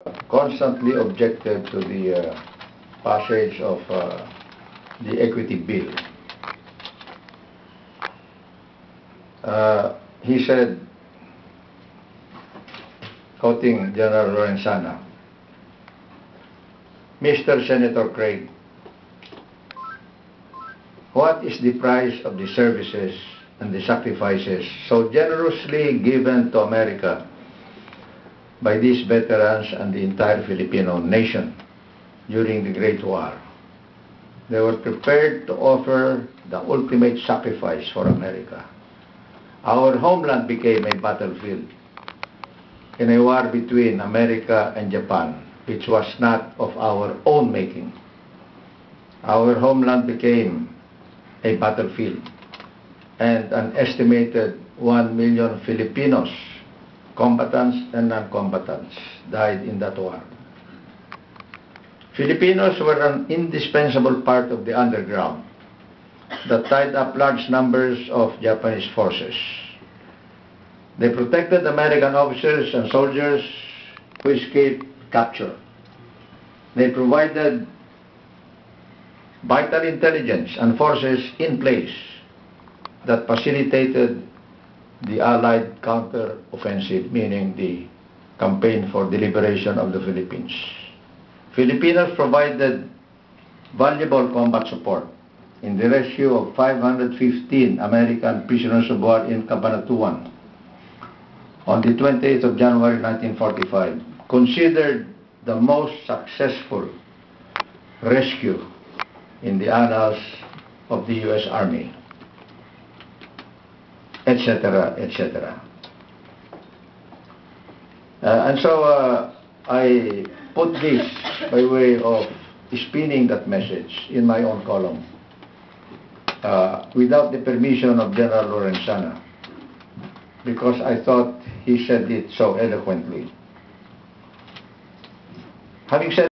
constantly objected to the passage of the equity bill. He said, quoting General Lorenzana, "Mr. Senator Craig, what is the price of the services and the sacrifices so generously given to America by these veterans and the entire Filipino nation during the Great War? They were prepared to offer the ultimate sacrifice for America. Our homeland became a battlefield in a war between America and Japan, which was not of our own making. Our homeland became a battlefield, and an estimated 1 million Filipinos, combatants and non-combatants, died in that war. Filipinos were an indispensable part of the underground that tied up large numbers of Japanese forces. They protected American officers and soldiers who escaped capture. They provided vital intelligence and forces in place that facilitated the Allied counter-offensive, meaning the campaign for the liberation of the Philippines. Filipinos provided valuable combat support in the rescue of 515 American prisoners of war in Cabanatuan on the 28th of January 1945, considered the most successful rescue in the annals of the U.S. Army, etc., etc. And so I put this by way of spinning that message in my own column without the permission of General Lorenzana, because I thought he said it so eloquently. Having said